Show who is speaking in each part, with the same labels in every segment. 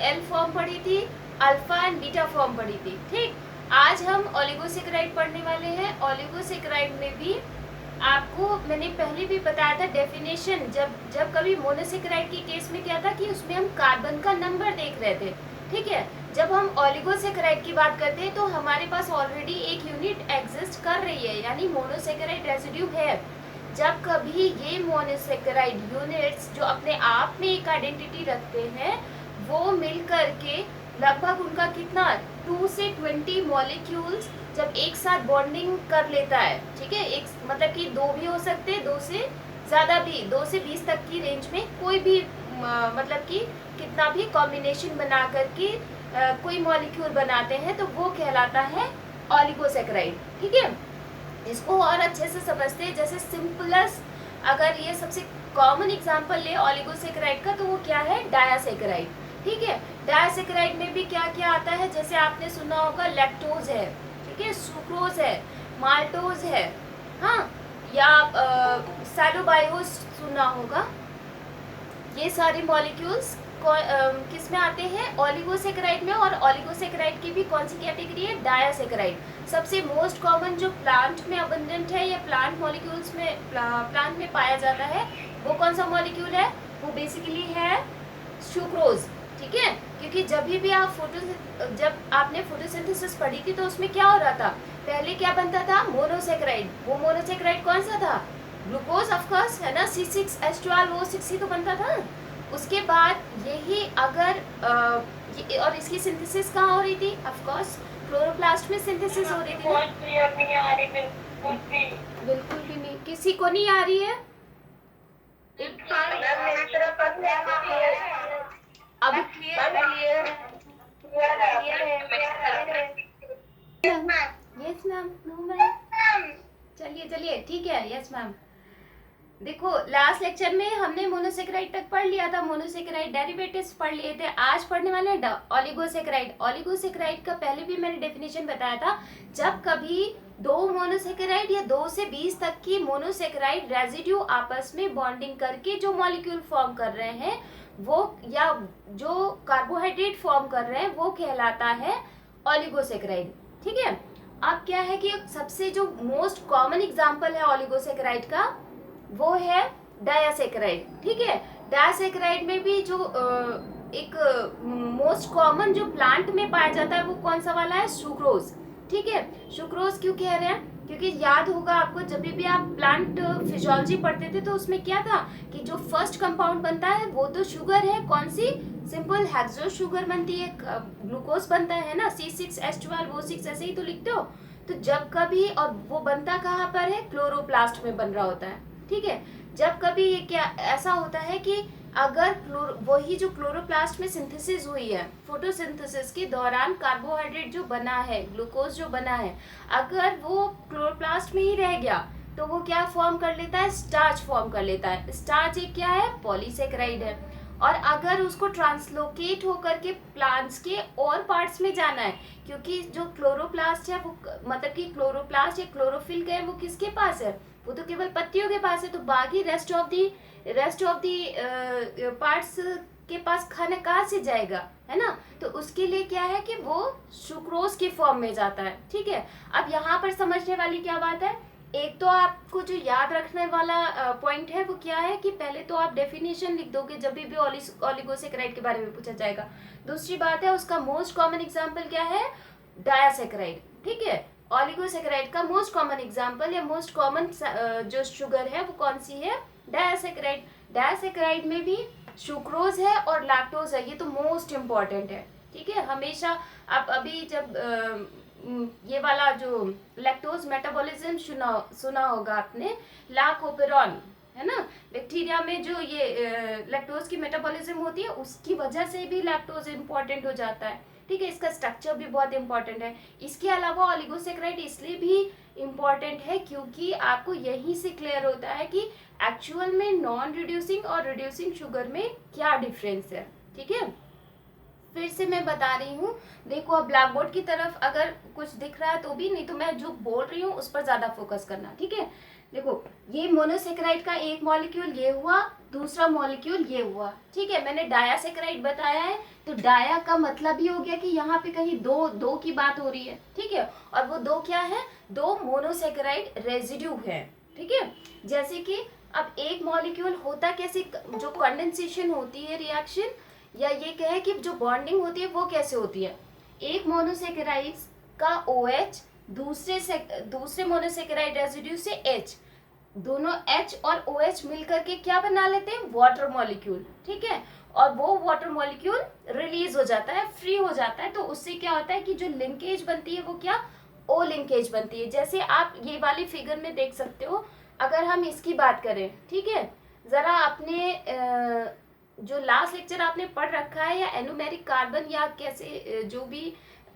Speaker 1: L form पढ़ी थी, alpha and beta form पढ़ी थी। ठीक, आज हम ओलिगोसेकेराइड पढ़ने वाले हैं। ओलिगोसेकेराइड में भी आपको मैंने पहले भी बताया था डेफिनेशन, जब कभी मोनोसेकेराइड के केस में क्या था कि उसमें हम कार्बन का नंबर देख रहे थे। ठीक है, जब हम ओलिगोसेकेराइड की बात करते हैं तो हमारे पास ऑलरेडी एक यूनिट एग्जिस्ट कर रही है, यानी मोनोसेकेराइड रेसिड्यू है। जब कभी ये मोनोसेकेराइड यूनिट्स जो अपने आप में एक आइडेंटिटी रखते हैं, वो मिल करके लगभग उनका कितना 2 से 20 मॉलिक्यूल्स जब एक साथ बॉन्डिंग कर लेता है। ठीक है, एक मतलब कि दो भी हो सकते हैं, दो से ज़्यादा भी, 2 से 20 तक की रेंज में कोई भी मतलब कि कितना भी कॉम्बिनेशन बना करके कोई मॉलिक्यूल बनाते हैं तो वो कहलाता है ओलिगोसेकेराइड। ठीक है, इसको और अच्छे से समझते हैं। जैसे सिंपलेस्ट, अगर ये सबसे कॉमन एग्जांपल ले ओलिगोसेकेराइड का, तो वो क्या है, डायासेकेराइड। ठीक है, डायासेकेराइड में भी क्या क्या आता है, जैसे आपने सुना होगा लैक्टोज है, ठीक है, सुक्रोज है, माल्टोज है, हाँ, या सैलोबायोस सुना होगा। ये सारे मॉलिक्यूल्स किस में आते हैं, ओलिगोसेकेराइड में। और ओलिगोसेकेराइड की भी कौन सी कैटेगरी है, डायासेकेराइड। सबसे मोस्ट कॉमन जो प्लांट में अबंडेंट है या प्लांट मॉलिक्यूल्स में प्लांट में पाया जाता है, वो कौन सा मॉलिक्यूल है, वो बेसिकली है सुक्रोज। ठीक है, क्योंकि जब आपने फोटोसिंथेसिस पढ़ी थी तो उसमें क्या हो रहा था, पहले क्या बनता था, मोनोसेकेराइड। वो मोनोसेकेराइड कौन सा था, ग्लूकोज ऑफ कोर्स, है ना, C6H12O6 ही तो बनता था। उसके बाद यही अगर और इसकी सिंथेसिस कहाँ हो रही थी, ऑफ कोर्स क्लोरोप्लास्ट में सिंथेसिस हो रही थी। बिल्कुल भी नहीं, किसी को नहीं आ रही है। अब यस मैम, नो मैम, चलिए चलिए ठीक है, यस मैम। देखो, लास्ट लेक्चर में हमने मोनोसेकेराइड तक पढ़ लिया था, मोनोसेकेराइड डेरिवेटिव्स पढ़ लिए थे। आज पढ़ने वाले हैं ओलिगोसेकेराइड। ओलिगोसेकेराइड का पहले भी मैंने डेफिनेशन बताया था, जब कभी दो मोनोसेकेराइड या 2 से 20 तक की मोनोसेकेराइड रेजिड्यू आपस में बॉन्डिंग करके जो मॉलिक्यूल फॉर्म कर रहे हैं, वो या जो कार्बोहाइड्रेट फॉर्म कर रहे हैं, वो कहलाता है ओलिगोसेकेराइड। ठीक है, अब क्या है कि सबसे जो मोस्ट कॉमन एग्जांपल है ओलिगोसेकेराइड का, वो है डायासेकेराइड। ठीक है, डायासेकेराइड में भी जो एक मोस्ट कॉमन जो प्लांट में पाया जाता है, वो कौन सा वाला है, सुक्रोज। ठीक है, सुक्रोज क्यों कह रहे हैं, क्योंकि याद होगा आपको, जब भी आप प्लांट फिजियोलॉजी पढ़ते थे तो उसमें क्या था कि जो फर्स्ट कंपाउंड बनता है वो तो शुगर है, कौन सी, सिंपल हेक्सो शुगर बनती है, ग्लूकोज बनता है ना, C6H12O6 ऐसे ही तो लिखते हो। तो जब कभी, और वो बनता कहाँ पर है, क्लोरोप्लास्ट में बन रहा होता है। ठीक है, जब कभी ये क्या ऐसा होता है कि अगर वही जो क्लोरोप्लास्ट में सिंथेसिस हुई है, फोटोसिंथेसिस के दौरान कार्बोहाइड्रेट जो बना है, ग्लूकोज जो बना है, अगर वो क्लोरोप्लास्ट में ही रह गया तो वो क्या फॉर्म कर लेता है, स्टार्च फॉर्म कर लेता है। स्टार्च एक क्या है, पॉलीसेकेराइड है। और अगर उसको ट्रांसलोकेट होकर के प्लांट्स के और पार्ट्स में जाना है, क्योंकि जो क्लोरोप्लास्ट है वो मतलब कि क्लोरोप्लास्ट या क्लोरोफिल का है, वो किसके पास है, वो तो केवल पत्तियों के पास है। तो बाकी रेस्ट ऑफ दी पार्ट्स के पास खाना कहाँ से जाएगा, है ना। तो उसके लिए क्या है कि वो सुक्रोज के फॉर्म में जाता है। ठीक है, अब यहाँ पर समझने वाली क्या बात है, एक तो आपको जो याद रखने वाला पॉइंट है वो क्या है कि पहले तो आप डेफिनेशन लिख दोगे जब भी ओलिगोसेकेराइड के बारे में पूछा जाएगा। दूसरी बात है, उसका मोस्ट कॉमन एग्जांपल क्या है, डायासेकेराइड। ठीक है, ओलिगोसेकेराइड का मोस्ट कॉमन एग्जांपल या मोस्ट कॉमन जो शुगर है वो कौन सी है, डायासेकेराइड। डायासेकेराइड में भी सुक्रोज है और लैक्टोज है, ये तो मोस्ट इम्पॉर्टेंट है। ठीक है, हमेशा आप अभी जब ये वाला जो लैक्टोज मेटाबॉलिज्म सुना होगा आपने, लाकोपेरॉन, है ना, बैक्टीरिया में जो ये लैक्टोज की मेटाबॉलिज्म होती है, उसकी वजह से भी लैक्टोज इम्पॉर्टेंट हो जाता है। ठीक है, इसका स्ट्रक्चर भी बहुत इंपॉर्टेंट है। इसके अलावा ओलिगोसेकेराइड इसलिए भी इम्पॉर्टेंट है क्योंकि आपको यहीं से क्लियर होता है कि एक्चुअल में नॉन रिड्यूसिंग और रिड्यूसिंग शुगर में क्या डिफरेंस है। ठीक है, फिर से मैं बता रही हूँ। देखो अब ब्लैक बोर्ड की तरफ अगर कुछ दिख रहा है तो भी, नहीं तो मैं जो बोल रही हूँ उस पर ज़्यादा फोकस करना, ठीक है। देखो ये मोनोसेकेराइड का एक मॉलिक्यूल ये हुआ, दूसरा मॉलिक्यूल ये हुआ, ठीक है। मैंने डायासेकेराइड बताया है, तो डाया का मतलब ही हो गया कि यहाँ पे कहीं दो दो की बात हो रही है, ठीक है। और वो दो क्या है, दो मोनोसेकेराइड रेजिड्यू है, ठीक है। जैसे कि अब एक मॉलिक्यूल होता कैसे, जो कंडेंसेशन होती है रिएक्शन, या ये कहे कि जो बॉन्डिंग होती है वो कैसे होती है। एक मोनोसेकेराइड का OH दूसरे मोनोसेकेराइड रेजिड्यू से H, दोनों H और OH मिलकर के क्या बना लेते हैं, वाटर मॉलिक्यूल, ठीक है। और वो वाटर मॉलिक्यूल रिलीज हो जाता है, फ्री हो जाता है, तो उससे क्या होता है कि जो लिंकेज बनती है वो क्या, O लिंकेज बनती है। जैसे आप ये वाली फिगर में देख सकते हो, अगर हम इसकी बात करें, ठीक है। जरा आपने जो लास्ट लेक्चर आपने पढ़ रखा है, या एनोमेरिक कार्बन या कैसे जो भी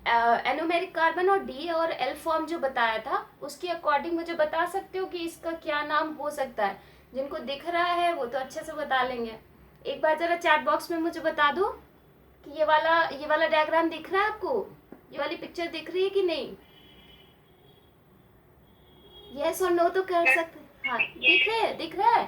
Speaker 1: एनोमेरिक कार्बन और डी और एल फॉर्म जो बताया था, उसके अकॉर्डिंग मुझे बता सकते हो कि इसका क्या नाम हो सकता है। जिनको दिख रहा है वो तो अच्छे से बता लेंगे। एक बार जरा चैट बॉक्स में मुझे बता दो कि ये वाला डायग्राम दिख रहा है आपको, ये वाली पिक्चर दिख रही है कि नहीं। यस और नो तो कर सकते। हाँ दिख रहा है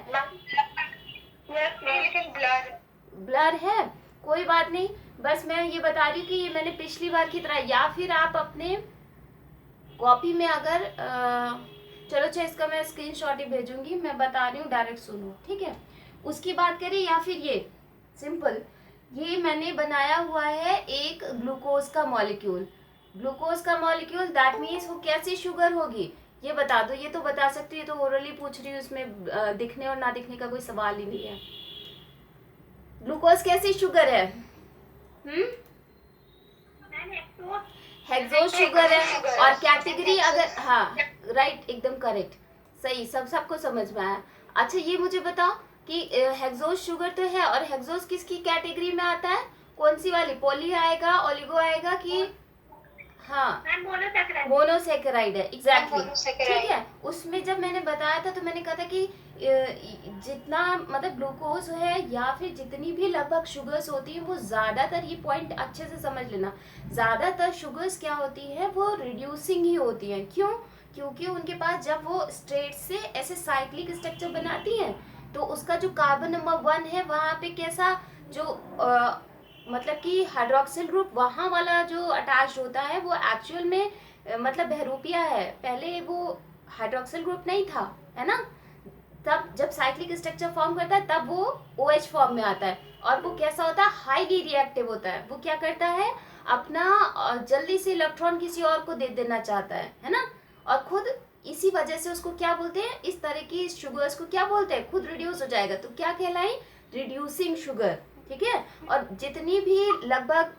Speaker 1: ब्लर है, कोई बात नहीं। बस मैं ये बता रही हूँ कि ये मैंने पिछली बार की तरह, या फिर आप अपने कॉपी में अगर चलो अच्छा इसका मैं स्क्रीनशॉट ही भेजूंगी, मैं बता रही हूँ डायरेक्ट सुनो, ठीक है। उसकी बात करें, या फिर ये सिंपल, ये मैंने बनाया हुआ है एक ग्लूकोज का मॉलिक्यूल। ग्लूकोज का मॉलिक्यूल दैट मीन्स वो कैसी शुगर होगी, ये बता दो। ये तो बता सकती है, तो ओरली पूछ रही हूँ, इसमें दिखने और ना दिखने का कोई सवाल ही नहीं है। ग्लूकोज कैसी शुगर है, हेक्सोज शुगर है। और कैटेगरी अगर, हाँ राइट, एकदम करेक्ट, सही, सबको समझ में आया। अच्छा ये मुझे बताओ कि हेक्सोज शुगर तो है, और हेक्सोज किसकी कैटेगरी में आता है, कौन सी वाली, पॉली आएगा, ओलिगो आएगा कि, हाँ मोनोसेकेराइड है, एग्जैक्टली, ठीक है। उसमें जब मैंने बताया था तो मैंने कहा था कि जितना मतलब ग्लूकोज है या फिर जितनी भी लगभग शुगर्स होती है, वो ज़्यादातर, ये पॉइंट अच्छे से समझ लेना, ज़्यादातर शुगर्स क्या होती है, वो रिड्यूसिंग ही होती हैं। क्यों, क्योंकि उनके पास जब वो स्ट्रेट से ऐसे साइक्लिक स्ट्रक्चर बनाती हैं, तो उसका जो कार्बन नंबर 1 है वहाँ पे कैसा, जो मतलब कि हाइड्रोक्सिल ग्रुप वहाँ वाला जो अटैच होता है, वो एक्चुअल में मतलब बहरूपिया है, पहले वो हाइड्रोक्सिल ग्रुप नहीं था, है ना। तब जब साइक्लिक स्ट्रक्चर फॉर्म करता है तब वो OH फॉर्म में आता है, और वो कैसा होता है, हाईली रिएक्टिव होता है। वो क्या करता है, अपना जल्दी से इलेक्ट्रॉन किसी और को दे देना चाहता है ना। और खुद इसी वजह से उसको क्या बोलते हैं, इस तरह की शुगर्स को क्या बोलते हैं, खुद रिड्यूस हो जाएगा तो क्या कहलाई, रिड्यूसिंग शुगर, ठीक है। और जितनी भी लगभग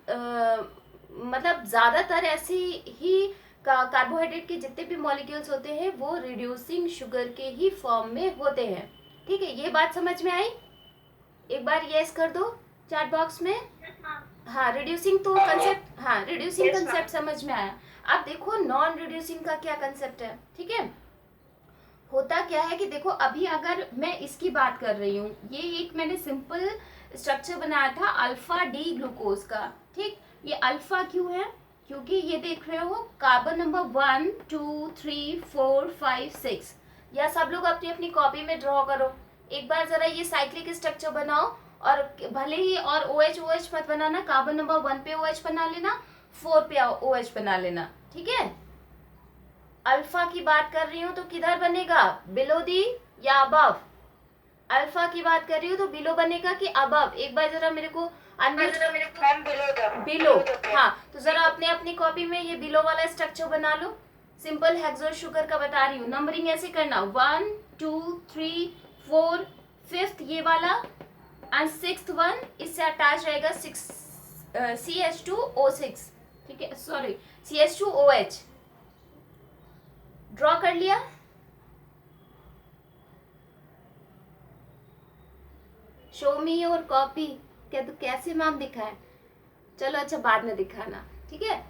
Speaker 1: मतलब ज़्यादातर ऐसी ही कार्बोहाइड्रेट के जितने भी मॉलिक्यूल्स होते हैं वो रिड्यूसिंग शुगर के ही फॉर्म में होते हैं, ठीक है। ये बात समझ में आई, एक बार यस कर दो चैट बॉक्स में। हाँ रिड्यूसिंग तो कंसेप्ट, हाँ रिड्यूसिंग कंसेप्ट समझ में आया। अब देखो नॉन रिड्यूसिंग का क्या कंसेप्ट है, ठीक है। होता क्या है कि देखो अभी अगर मैं इसकी बात कर रही हूँ, ये एक मैंने सिंपल स्ट्रक्चर बनाया था अल्फा डी ग्लूकोज का, ठीक। ये अल्फा क्यों है, क्योंकि ये देख रहे हो कार्बन नंबर 1 2 3 4 5 6, या सब लोग अपनी अपनी कॉपी में ड्रॉ करो एक बार जरा, ये साइक्लिक स्ट्रक्चर बनाओ। और भले ही और OH OH मत बनाना, कार्बन नंबर 1 पे OH बना लेना, 4 पे OH बना लेना, ठीक है। अल्फा की बात कर रही हूँ तो किधर बनेगा, बिलो दी या अबव। अल्फा की बात कर रही हूँ तो बिलो बनेगा कि अबव, एक बार जरा मेरे को बिलो, हाँ तो जरा अपने अपनी कॉपी में ये बिलो वाला स्ट्रक्चर बना लो। सिंपल हेक्सोज शुगर का बता रही हूँ, नंबरिंग ऐसे करना 1 2 3 4, 5th ये वाला, एंड 6th वन इससे अटैच रहेगा CH2O6, ठीक है, सॉरी CH2OH। ड्रॉ कर लिया, शो मी योर कॉपी, क्या तो कैसे मैम दिखाए, चलो अच्छा बाद में दिखाना, ठीक है।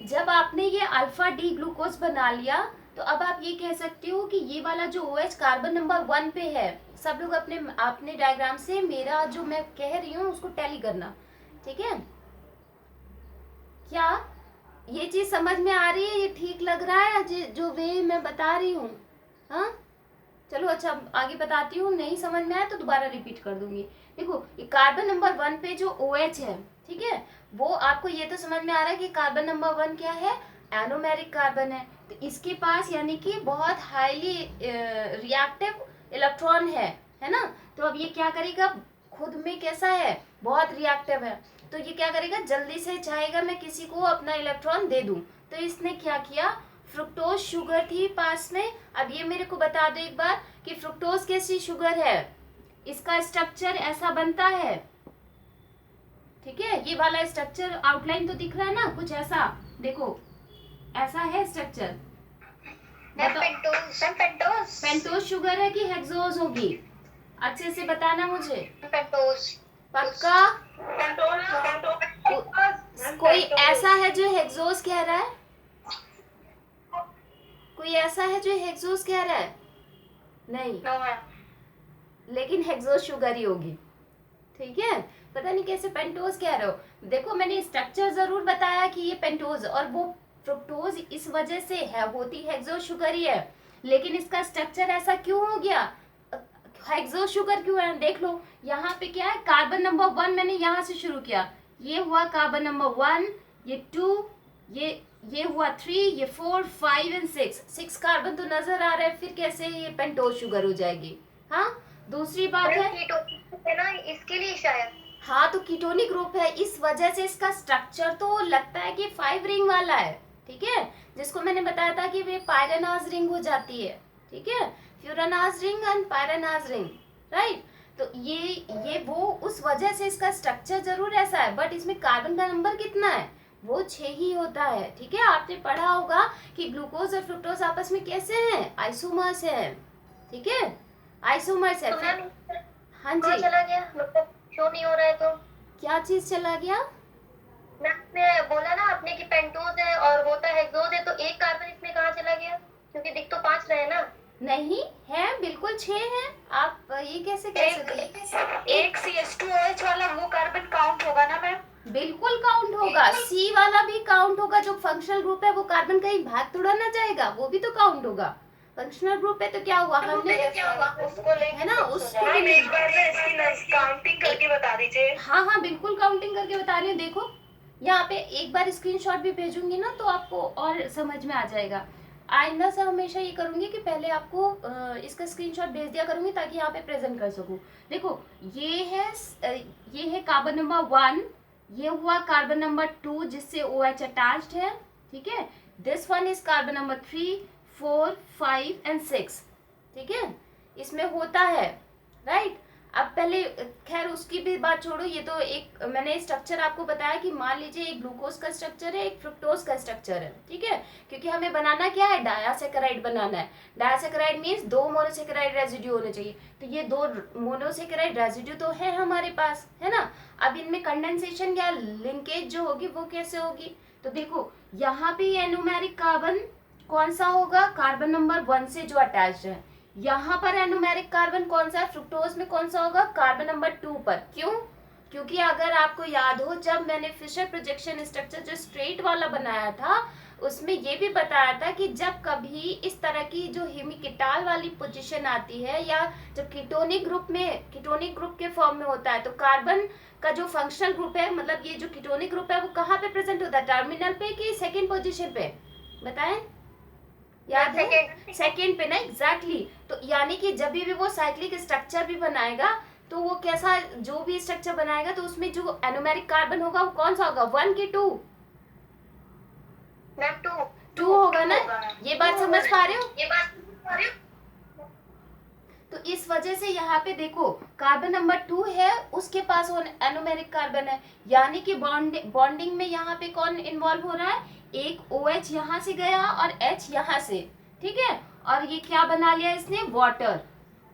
Speaker 1: जब आपने ये अल्फा डी ग्लूकोज बना लिया तो अब आप ये कह सकते हो कि ये वाला जो OH कार्बन नंबर 1 पे है, सब लोग अपने अपने डायग्राम से मेरा जो मैं कह रही हूँ उसको टैली करना। ठीक है, क्या ये चीज समझ में आ रही है? ये ठीक लग रहा है जो वे मैं बता रही हूँ? हाँ चलो अच्छा आगे बताती हूँ, नहीं समझ में आया तो दोबारा रिपीट कर दूंगी। देखो ये कार्बन नंबर 1 पे जो OH है, ठीक है, वो आपको ये तो समझ में आ रहा है कि कार्बन नंबर 1 क्या है, एनोमेरिक कार्बन है। तो इसके पास यानी कि बहुत हाईली रिएक्टिव इलेक्ट्रॉन है ना। तो अब ये क्या करेगा, खुद में कैसा है, बहुत रिएक्टिव है, तो ये क्या करेगा, जल्दी से चाहेगा मैं किसी को अपना इलेक्ट्रॉन दे दूं। तो इसने क्या किया, फ्रुक्टोज शुगर थी पास में। अब ये मेरे को बता दो एक बार कि फ्रुक्टोज कैसी शुगर है, इसका स्ट्रक्चर ऐसा बनता है, ठीक है, ये वाला स्ट्रक्चर आउटलाइन तो दिख रहा है ना, कुछ ऐसा देखो, ऐसा है स्ट्रक्चर। पेंटोज शुगर है कि हेक्सोज होगी, अच्छे से बताना मुझे।
Speaker 2: पेंटोज
Speaker 1: पक्का? कोई ऐसा है जो हेक्सोज कह रहा है? कोई ऐसा है जो हेक्सोज कह रहा है? नहीं, लेकिन हेक्सोज शुगर ही होगी, ठीक है। पता नहीं कैसे पेंटोज कह रहे हो। देखो मैंने स्ट्रक्चर जरूर बताया कि ये पेंटोज और वो फ्रुक्टोज इस वजह से है, होती हेक्सोज शुगर ही है, लेकिन इसका स्ट्रक्चर ऐसा क्यों हो गया, हेक्सोज शुगर क्यों है, देख लो यहाँ पे क्या है, कार्बन नंबर 1 मैंने यहाँ से शुरू किया, ये हुआ कार्बन नंबर 1, ये 2, ये हुआ 3, ये 4, 5 एंड 6 कार्बन तो नजर आ रहा है, फिर कैसे ये पेंटोज शुगर हो जाएगी। हाँ दूसरी बात है
Speaker 2: ना, इसके लिए शायद,
Speaker 1: हाँ तो कीटोनिक ग्रुप है, इस वजह से इसका स्ट्रक्चर तो लगता है कि 5 रिंग वाला है, ठीक है, जिसको मैंने बताया था कि वे पायरेनाज रिंग हो जाती है, ठीक है, फ्यूरानाज रिंग एंड पायरेनाज रिंग, राइट। तो ये वो उस वजह से इसका स्ट्रक्चर जरूर ऐसा है, बट इसमें कार्बन का नंबर कितना है, वो 6 ही होता है, ठीक है। आपने पढ़ा होगा कि ग्लूकोज और फ्रुक्टोज आपस में कैसे हैं, आइसोमर्स हैं, ठीक है, आइसोमर्स है। हाँ जी,
Speaker 2: चला गया, मतलब क्यों नहीं हो रहा है? तो
Speaker 1: क्या चीज चला गया?
Speaker 2: मैं बोला ना आपने कि पेंटोज है और होता है हेक्सोज है, तो एक कार्बन इसमें कहाँ चला गया, क्योंकि दिख तो 5 रहे ना।
Speaker 1: नहीं है, बिल्कुल 6 है, आप ये कैसे कह सकते?
Speaker 2: एक CH2OH वाला वो कार्बन काउंट होगा ना मैम?
Speaker 1: बिल्कुल काउंट होगा, C वाला भी काउंट होगा, जो फंक्शनल ग्रुप है वो कार्बन कहीं भाग थोड़ा ना जाएगा, वो भी तो काउंट होगा। फंक्शनल ग्रुप है तो क्या हुआ, हमने
Speaker 2: उसको
Speaker 1: है ना, उसको
Speaker 2: एक बार में इसकी काउंटिंग करके बता दीजिए।
Speaker 1: हाँ हाँ बिल्कुल काउंटिंग करके बता रही हूँ। देखो यहाँ पे एक बार स्क्रीनशॉट भी भेजूंगी ना तो आपको और समझ में आ जाएगा। आइंदा से हमेशा ये करूंगी कि पहले आपको इसका स्क्रीनशॉट भेज दिया करूंगी ताकि यहाँ पे प्रेजेंट कर सकूं। देखो ये है कार्बन नंबर 1, ये हुआ कार्बन नंबर 2 जिससे OH अटैच्ड है, ठीक है। This one is carbon number 3, 4, 5 and 6, ठीक है, इसमें होता है, राइट। अब पहले खैर उसकी भी बात छोड़ो, ये तो एक मैंने स्ट्रक्चर आपको बताया कि मान लीजिए एक ग्लूकोज का स्ट्रक्चर है, एक फ्रुक्टोज का स्ट्रक्चर है, ठीक है, क्योंकि हमें बनाना क्या है, डायासेकेराइड बनाना है। डायासेकेराइड मीन्स 2 मोनोसेकेराइड रेजिड्यू होने चाहिए, तो ये 2 मोनोसेकेराइड रेजिड्यू तो है हमारे पास, है ना। अब इनमें कंडेंसेशन या लिंकेज जो होगी वो कैसे होगी, तो देखो यहाँ पे एनोमेरिक कार्बन कौन सा होगा, कार्बन नंबर 1 से जो अटैच्ड है। यहाँ पर एनोमेरिक कार्बन कौन सा है, फ्रुक्टोज में कौन सा होगा, कार्बन नंबर 2 पर। क्यों, क्योंकि अगर आपको याद हो जब मैंने फिशर प्रोजेक्शन स्ट्रक्चर जो स्ट्रेट वाला बनाया था उसमें ये भी बताया था कि जब कभी इस तरह की जो हेमिकेटाल वाली पोजीशन आती है या जब कीटोनिक ग्रुप के फॉर्म में होता है तो कार्बन का जो फंक्शनल ग्रुप है, मतलब ये जो कीटोनिक ग्रुप है वो कहाँ पे प्रेजेंट होता है, टर्मिनल पे कि सेकेंड पोजिशन पे, बताएं, याद है सेकेंड पे ना, एग्जैक्टली। तो यानी कि जब भी वो साइक्लिक स्ट्रक्चर भी बनाएगा तो वो कैसा, जो भी स्ट्रक्चर बनाएगा तो उसमें जो एनोमेरिक कार्बन होगा वो कौन सा होगा, 1 की 2?
Speaker 2: मैम
Speaker 1: 2 होगा ना, ये बात समझ पा रहे हो?
Speaker 2: ये बात
Speaker 1: तो इस वजह से यहाँ पे देखो कार्बन नंबर 2 है, उसके पास एनोमेरिक कार्बन है, यानी कि बॉन्डिंग में यहाँ पे कौन इन्वॉल्व हो रहा है, एक OH यहाँ से गया और H यहाँ से, ठीक है, और ये क्या बना लिया इसने,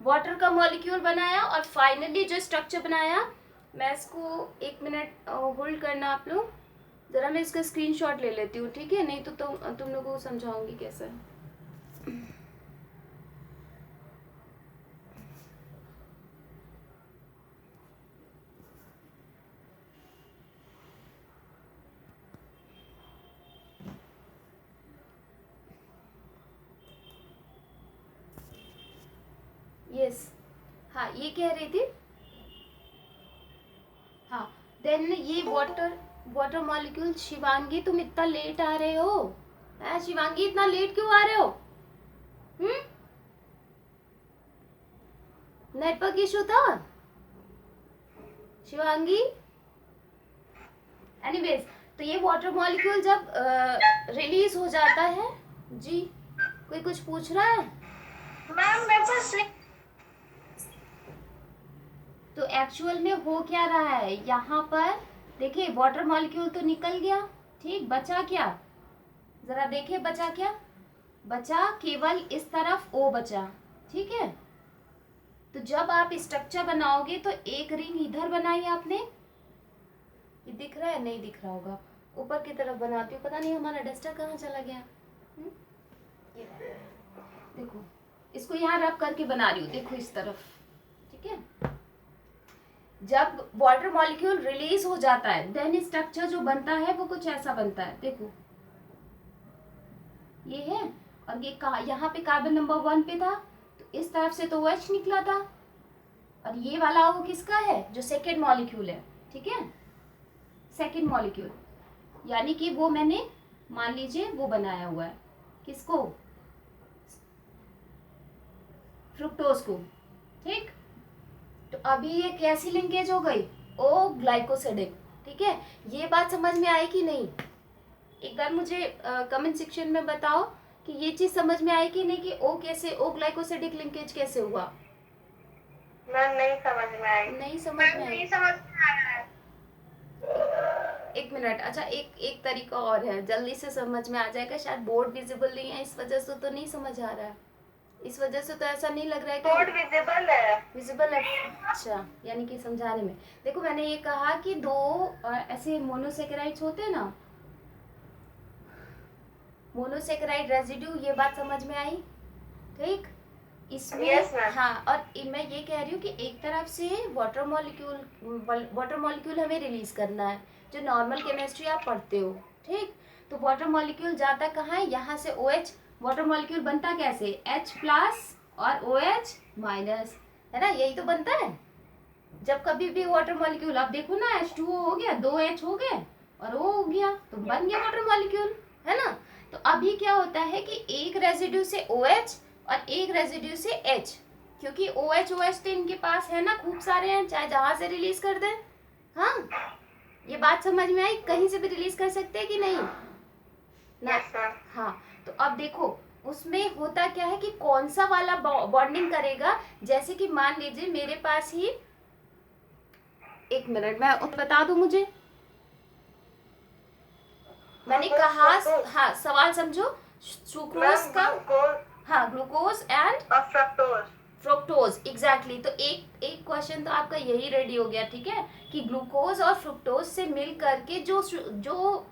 Speaker 1: वाटर का मॉलिक्यूल बनाया और फाइनली जो स्ट्रक्चर बनाया। मैं इसको 1 मिनट होल्ड करना आप लोग, जरा मैं इसका स्क्रीनशॉट ले लेती हूँ, ठीक है, नहीं तो तुम लोगों को समझाऊंगी कैसे। यस, हाँ ये कह रही थी। हाँ, देन ये वाटर मॉलिक्यूल। शिवांगी तुम इतना लेट आ रहे हो? शिवांगी इतना लेट क्यों आ रहे हो? नेटवर्क इशू था शिवांगी? एनीवेज, तो ये वाटर मॉलिक्यूल जब रिलीज हो जाता है, जी कोई कुछ पूछ रहा है?
Speaker 2: मैम मेरे पास
Speaker 1: तो एक्चुअल में हो क्या रहा है यहाँ पर? देखिए वाटर मॉलिक्यूल तो निकल गया, ठीक, बचा क्या? जरा देखिए बचा क्या? बचा केवल इस तरफ O बचा, ठीक है। तो जब आप स्ट्रक्चर बनाओगे तो एक रिंग इधर बनाई आपने, ये दिख रहा है? नहीं दिख रहा होगा, ऊपर की तरफ बनाती हूँ। पता नहीं हमारा डस्टर कहाँ चला गया। ये देखो, इसको यहाँ रब करके बना रही हूँ, देखो इस तरफ, ठीक है। जब वाटर मॉलिक्यूल रिलीज हो जाता है देन स्ट्रक्चर जो बनता है वो कुछ ऐसा बनता है, देखो ये है, और ये यहाँ पे कार्बन नंबर 1 पे था, तो इस तरफ से तो OH निकला था, और ये वाला वो किसका है? जो सेकेंड मॉलिक्यूल है, ठीक है, सेकेंड मॉलिक्यूल, यानी कि वो मैंने मान लीजिए वो बनाया हुआ है, किसको? फ्रुक्टोज को, ठीक। तो अभी ये कैसी लिंकेज हो गई? ओ ग्लाइकोसिडिक, ठीक है। ये बात समझ में आई कि नहीं? एक बार मुझे कमेंट सेक्शन में बताओ कि ये चीज समझ में आई कि नहीं, कि ओ कैसे, ओ ग्लाइकोसिडिक लिंकेज कैसे हुआ?
Speaker 2: मैम नहीं समझ में आई।
Speaker 1: नहीं समझ में आई?
Speaker 2: नहीं समझ में आ रहा है।
Speaker 1: एक मिनट, अच्छा एक तरीका और है, जल्दी से समझ में आ जाएगा। शायद बोर्ड विजिबल नहीं है, इस वजह से तो नहीं समझ आ रहा है, इस वजह से तो ऐसा नहीं लग रहा है कि
Speaker 2: बोर्ड विजिबल है।
Speaker 1: विजिबल है, अच्छा, यानी कि समझाने में। देखो मैंने ये कहा कि दो ऐसे मोनोसेकेराइड्स होते हैं ना, मोनोसेकेराइड रेजिड्यू, ये बात समझ में आई, ठीक। इसमें
Speaker 2: Yes, ma'am.
Speaker 1: हाँ, और मैं ये कह रही हूँ कि एक तरफ से वाटर मॉलिक्यूल हमें रिलीज करना है, जो नॉर्मल केमिस्ट्री आप पढ़ते हो, ठीक। तो वाटर मॉलिक्यूल जाता कहाँ है? यहाँ से OH, वाटर मॉलिक्यूल बनता कैसे? H प्लस और OH माइनस, है ना, यही तो बनता है। जब कभी भी वाटर मॉलिक्यूल, आप देखो ना, H2O हो गया, 2 H हो गए और O हो गया, तो बन गया वाटर मॉलिक्यूल, है ना। तो अभी क्या होता है कि एक रेजिड्यू से OH और एक रेजिड्यू से H, क्योंकि OH तो इनके पास है ना, खूब सारे हैं, चाहे जहां से रिलीज कर दें। हाँ, ये बात समझ में आई? कहीं से भी रिलीज कर सकते हैं कि नहीं ना?
Speaker 2: Yes, ma'am.
Speaker 1: हाँ, तो अब देखो उसमें होता क्या है कि कौन सा वाला बॉन्डिंग करेगा। जैसे कि मान लीजिए मेरे पास ही, एक मिनट मैं बता दूं, मुझे मैंने कहा, हाँ सवाल समझो, सुक्रोज का, हाँ ग्लूकोज एंड फ्रुक्टोज, एग्जैक्टली। तो एक क्वेश्चन तो आपका यही रेडी हो गया, ठीक है, कि ग्लूकोज और फ्रुक्टोज से मिल करके जो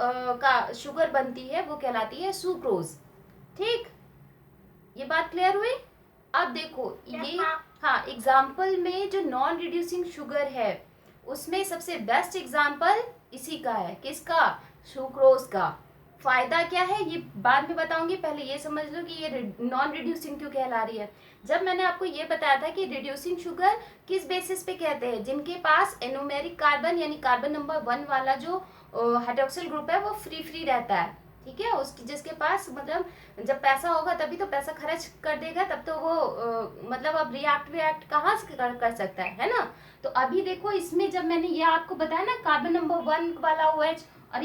Speaker 1: का शुगर बनती है वो कहलाती है सुक्रोज, ठीक। ये बात क्लियर हुई? अब देखो ये, हाँ, एग्जाम्पल में जो नॉन रिड्यूसिंग शुगर है उसमें सबसे बेस्ट एग्जाम्पल इसी का है, किसका? सुक्रोज का। फायदा क्या है ये बाद में बताऊंगी, पहले ये समझ लो कि ये नॉन रिड्यूसिंग क्यों कहला रही है। जब मैंने आपको ये बताया था कि रिड्यूसिंग शुगर किस बेसिस पे कहते हैं, जिनके पास एनोमेरिक कार्बन यानी कार्बन नंबर 1 वाला जो हाइड्रोक्सिल ग्रुप है वो फ्री रहता है, ठीक है। उसकी जिसके पास, मतलब जब पैसा होगा तभी तो पैसा खर्च कर देगा, तब तो वो मतलब अब रिएक्ट कहाँ से कर सकता है ना। तो अभी देखो इसमें जब मैंने ये आपको बताया ना, कार्बन नंबर 1 वाला OH और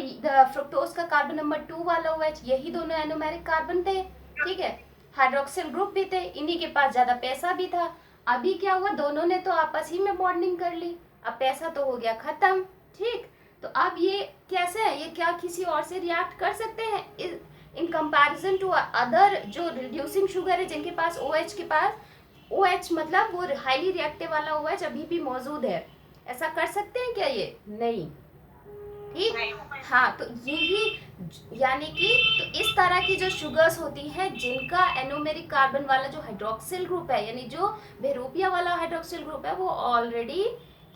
Speaker 1: फ्रुक्टोज का कार्बन नंबर 2 वाला OH, यही दोनों एनोमेरिक कार्बन थे, ठीक है, हाइड्रोक्सिल ग्रुप भी थे, इन्हीं के पास ज्यादा पैसा भी था। अभी क्या हुआ, दोनों ने तो आपस ही में बॉन्डिंग कर ली, अब पैसा तो हो गया खत्म, ठीक। तो अब ये कैसे है, ये क्या किसी और से रिएक्ट कर सकते हैं इन कंपैरिजन टू अदर जो रिड्यूसिंग शुगर है, जिनके पास OH के पास OH मतलब वो हाईली रिएक्टिव वाला OH अभी भी मौजूद है। ऐसा कर सकते हैं क्या? ये नहीं, ठीक। हाँ, तो यही यानी कि तो इस तरह की जो शुगर्स होती हैं जिनका एनोमेरिक कार्बन वाला जो हाइड्रोक्सिल ग्रुप है, यानी जो बेरोपिया वाला हाइड्रोक्सिल ग्रुप है, वो ऑलरेडी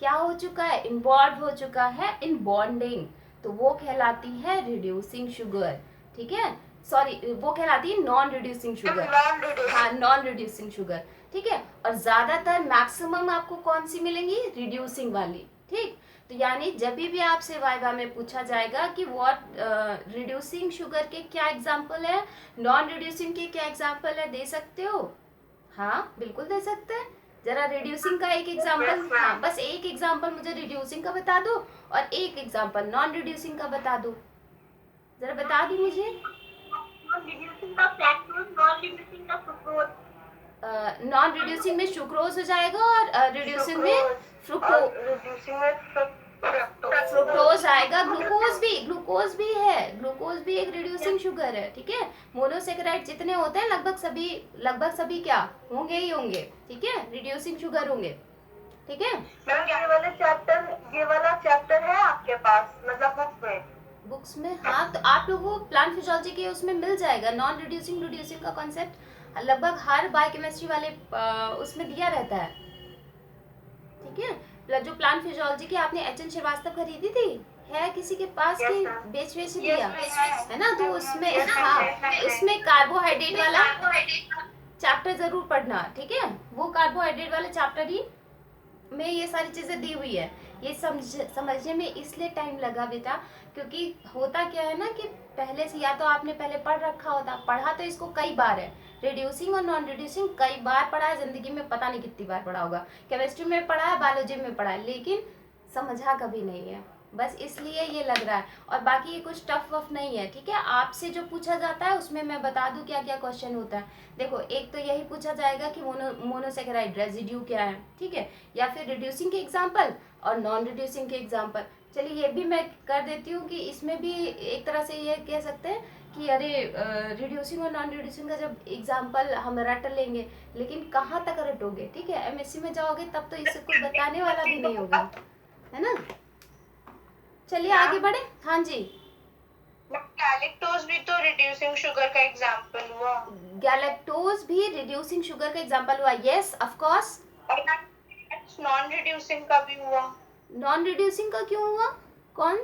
Speaker 1: क्या हो चुका है, इन्वॉल्व हो चुका है इन बॉन्डिंग, तो वो कहलाती है रिड्यूसिंग शुगर, ठीक है। सॉरी, वो कहलाती है non reducing sugar.
Speaker 2: Non reducing.
Speaker 1: हाँ, नॉन रिड्यूसिंग शुगर, ठीक है। और ज्यादातर मैक्सिमम आपको कौन सी मिलेंगी? रिड्यूसिंग वाली, ठीक। तो यानी जब भी आपसे वाइवा में पूछा जाएगा कि व्हाट रिड्यूसिंग शुगर के क्या एग्जांपल है, नॉन रिड्यूसिंग के क्या एग्जांपल है, दे सकते हो? हाँ बिल्कुल दे सकते हैं। जरा रिड्यूसिंग का एक एग्जांपल, हाँ बस एक एग्जांपल मुझे रिड्यूसिंग का बता दो और एक एग्जांपल नॉन रिड्यूसिंग का बता दो, जरा बता दो मुझे।
Speaker 2: रिड्यूसिंग का फ्रैक्टोज, नॉन रिड्यूसिंग का सुक्रोज।
Speaker 1: नॉन रिड्यूसिंग में सुक्रोज हो जाएगा और रिड्यूसिंग में
Speaker 2: रिड्यूसिंग में
Speaker 1: फ्रुक्टोज आएगा। ग्लूकोज भी है, ग्लूकोज भी एक रिड्यूसिंग शुगर है, ठीक है। मोनोसेकेराइड जितने होते हैं लगभग सभी क्या होंगे ही होंगे, ठीक है, रिड्यूसिंग शुगर होंगे, ठीक है।
Speaker 2: मैम ये वाला चैप्टर है आपके पास, मतलब
Speaker 1: बुक्स में? हाँ, तो आप लोगों को प्लांट फिजियोलॉजी के उसमें मिल जाएगा नॉन रिड्यूसिंग रिड्यूसिंग का कॉन्सेप्ट, लगभग हर बायोकेमिस्ट्री वाले उसमें दिया रहता है, ठीक है। जो प्लांट फिजियोलॉजी की आपने एच एन श्रीवास्तव खरीदी थी, है किसी के पास की बेच दिया है ना? तो उसमें, हाँ, उसमें कार्बोहाइड्रेट वाला चैप्टर जरूर पढ़ना, ठीक है। वो कार्बोहाइड्रेट वाले चैप्टर ही में ये सारी चीजें दी हुई है। ये समझने में इसलिए टाइम लगा बेटा, क्योंकि होता क्या है ना कि पहले से या तो आपने पहले पढ़ रखा होता, पढ़ा तो इसको कई बार है, रिड्यूसिंग और नॉन रिड्यूसिंग कई बार पढ़ा है जिंदगी में, पता नहीं कितनी बार पढ़ा होगा, केमिस्ट्री में पढ़ा है, बायोलॉजी में पढ़ा है, लेकिन समझा कभी नहीं है, बस इसलिए ये लग रहा है। और बाकी ये कुछ टफ वफ नहीं है, ठीक है। आपसे जो पूछा जाता है उसमें मैं बता दूं क्या क्या क्वेश्चन होता है। देखो, एक तो यही पूछा जाएगा कि मोनोसेकेराइड रेजिड्यू क्या है, ठीक है, या फिर रिड्यूसिंग के एग्जाम्पल और नॉन रिड्यूसिंग के एग्जाम्पल। चलिए ये भी मैं कर देती हूँ कि इसमें भी एक तरह से ये कह सकते हैं कि अरे रिड्यूसिंग और नॉन रिड्यूसिंग का जब एग्जाम्पल हम रट लेंगे, लेकिन कहाँ तक रटोगे, ठीक है। एमएससी में जाओगे तब तो इसे कोई बताने वाला भी नहीं होगा, है ना। चलिए आगे बढ़े। हाँ जी,
Speaker 2: गैलेक्टोज भी तो रिड्यूसिंग शुगर का एग्जांपल हुआ।
Speaker 1: गैलेक्टोज भी रिड्यूसिंग शुगर का एग्जांपल हुआ, यस ऑफ कोर्स।
Speaker 2: और नॉन रिड्यूसिंग का भी हुआ।
Speaker 1: नॉन रिड्यूसिंग का क्यों हुआ? कौन?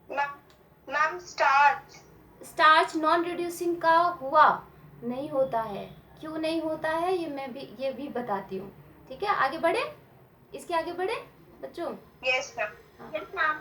Speaker 2: मैम
Speaker 1: स्टार्च नॉन रिड्यूसिंग का हुआ नहीं होता है, क्यों नहीं होता है ये भी बताती हूँ, ठीक है। आगे बढ़े, इसके आगे बढ़े बच्चों।
Speaker 2: Yes ma'am.